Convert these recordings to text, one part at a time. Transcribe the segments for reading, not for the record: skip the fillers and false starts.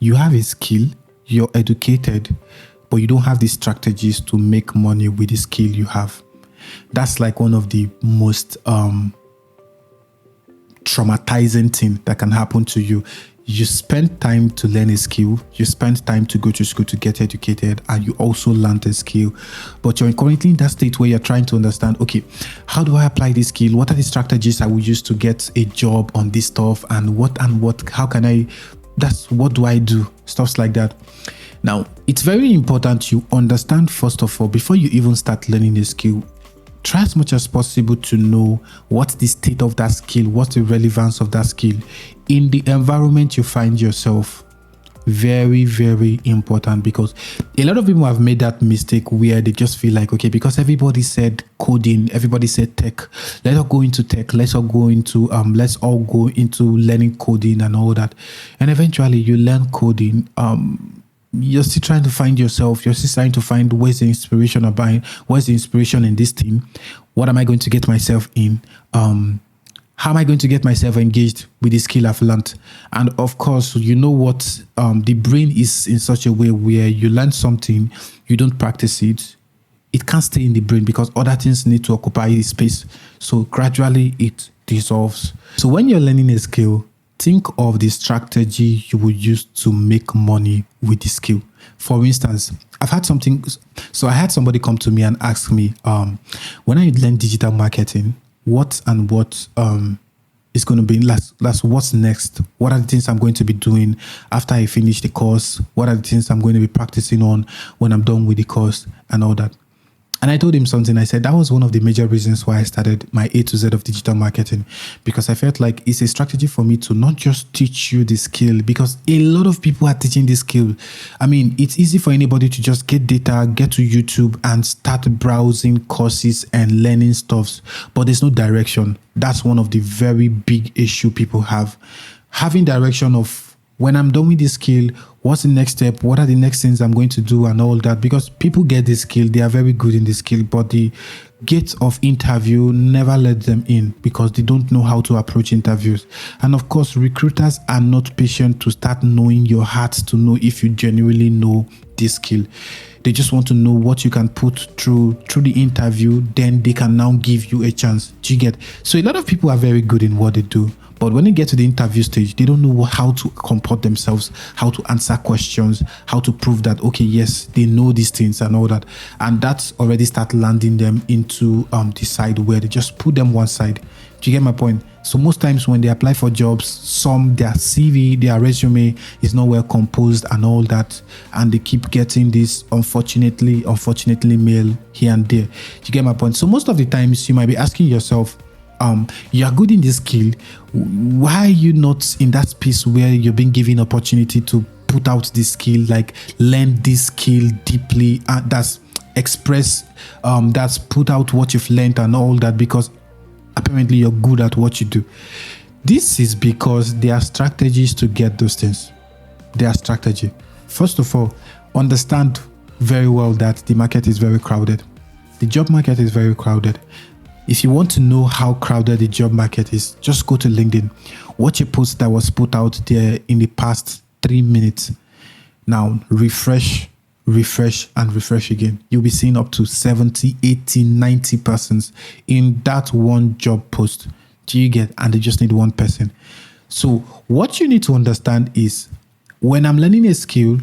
you have a skill, you're educated, but you don't have the strategies to make money with the skill you have. That's like one of the most traumatizing thing that can happen to you. You spend time to learn a skill, you spend time to go to school to get educated, and you also learned a skill, but you're currently in that state where you're trying to understand, okay, how do I apply this skill? What are the strategies I will use to get a job on this stuff? And what, how can I, what do I do? Stuffs like that. Now, it's very important you understand, first of all, before you even start learning a skill, try as much as possible to know what's the state of that skill, what's the relevance of that skill in the environment you find yourself. Very, very important, because a lot of people have made that mistake where they just feel like, okay, because everybody said coding, everybody said tech, let's all go into tech, let's all go into learning coding and all that. And eventually you learn coding, you're still trying to find yourself. You're still trying to find where's the inspiration about, where's the inspiration in this thing? What am I going to get myself in? How am I going to get myself engaged with the skill I've learned? And of course, you know what? The brain is in such a way where you learn something, you don't practice it, it can't stay in the brain because other things need to occupy its space. So gradually it dissolves. So when you're learning a skill, think of the strategy you will use to make money with the skill. For instance, I had somebody come to me and ask me, when I learn digital marketing, what is going to be what's next? What are the things I'm going to be doing after I finish the course? What are the things I'm going to be practicing on when I'm done with the course and all that? And I told him something. I said that was one of the major reasons why I started my A to Z of digital marketing, because I felt like it's a strategy for me to not just teach you the skill, because a lot of people are teaching this skill. I mean, it's easy for anybody to just get data, get to YouTube and start browsing courses and learning stuffs, but there's no direction. That's one of the very big issue people have. Having direction of, when I'm done with this skill, what's the next step? What are the next things I'm going to do and all that? Because people get this skill, they are very good in this skill, but the gate of interview never let them in because they don't know how to approach interviews. And of course, recruiters are not patient to start knowing your heart to know if you genuinely know this skill. They just want to know what you can put through the interview, then they can now give you a chance. Do you get? So a lot of people are very good in what they do, but when they get to the interview stage, they don't know how to comport themselves, how to answer questions, how to prove that, okay, yes, they know these things and all that. And that's already start landing them into the side where they just put them one side. Do you get my point? So most times when they apply for jobs, their CV, their resume is not well composed and all that. And they keep getting this unfortunately mail here and there. Do you get my point? So most of the times you might be asking yourself, you are good in this skill. Why are you not in that space where you're being given opportunity to put out this skill, like learn this skill deeply, that's express, that's put out what you've learned and all that, because apparently you're good at what you do. This is because there are strategies to get those things. There are strategy. First of all, understand very well that the market is very crowded. The job market is very crowded. If you want to know how crowded the job market is, just go to LinkedIn. Watch a post that was put out there in the past 3 minutes. Now, refresh, and refresh again. You'll be seeing up to 70, 80, 90 persons in that one job post. Do you get? And they just need one person. So what you need to understand is, when I'm learning a skill,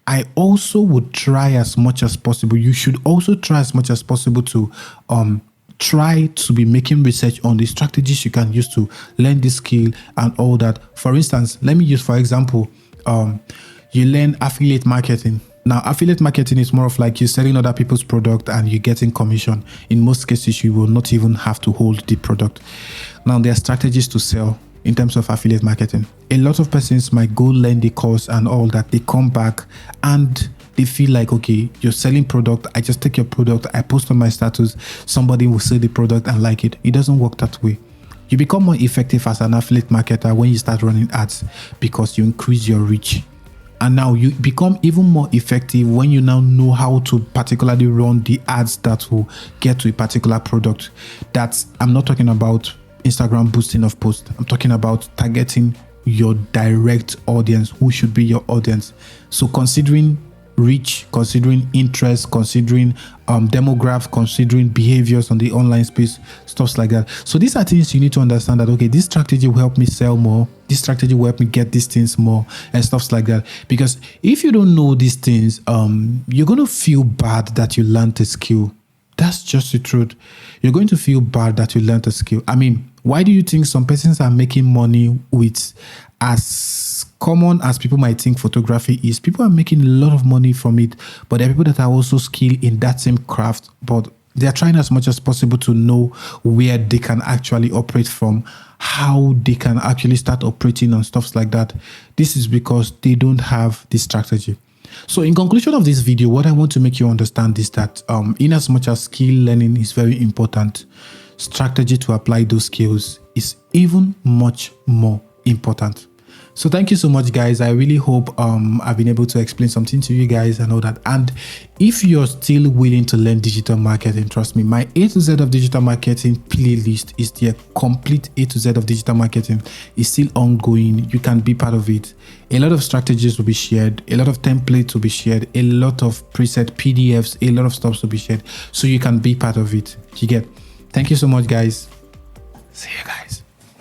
I also would try as much as possible. You should also try as much as possible to try to be making research on the strategies you can use to learn this skill and all that. For instance, let me use, for example, you learn affiliate marketing. Now, affiliate marketing is more of like you're selling other people's product and you're getting commission. In most cases, you will not even have to hold the product. Now, there are strategies to sell in terms of affiliate marketing. A lot of persons might go learn the course and all that. They come back and they feel like, okay, you're selling product. I just take your product, I post on my status, somebody will sell the product and like it. It doesn't work that way. You become more effective as an affiliate marketer when you start running ads, because you increase your reach. And now you become even more effective when you now know how to particularly run the ads that will get to a particular product. I'm not talking about Instagram boosting of posts. I'm talking about targeting your direct audience, who should be your audience. So considering reach, considering interest, considering demographic, considering behaviors on the online space, stuff like that. So these are things you need to understand that, okay, this strategy will help me sell more, this strategy will help me get these things more, and stuff like that. Because if you don't know these things, you're going to feel bad that you learned a skill. That's just the truth. You're going to feel bad that you learned a skill. I mean, why do you think some persons are making money with, as common as people might think photography is, people are making a lot of money from it, but there are people that are also skilled in that same craft, but they are trying as much as possible to know where they can actually operate from, how they can actually start operating on stuff like that. This is because they don't have this strategy. So in conclusion of this video, what I want to make you understand is that in as much as skill learning is very important, strategy to apply those skills is even much more important. So thank you so much, guys. I really hope I've been able to explain something to you guys and all that. And if you're still willing to learn digital marketing, trust me, my A to Z of digital marketing playlist is there. Complete A to Z of digital marketing is still ongoing. You can be part of it. A lot of strategies will be shared. A lot of templates will be shared. A lot of preset PDFs, a lot of stuff will be shared. So you can be part of it. You get? Thank you so much, guys. See you guys.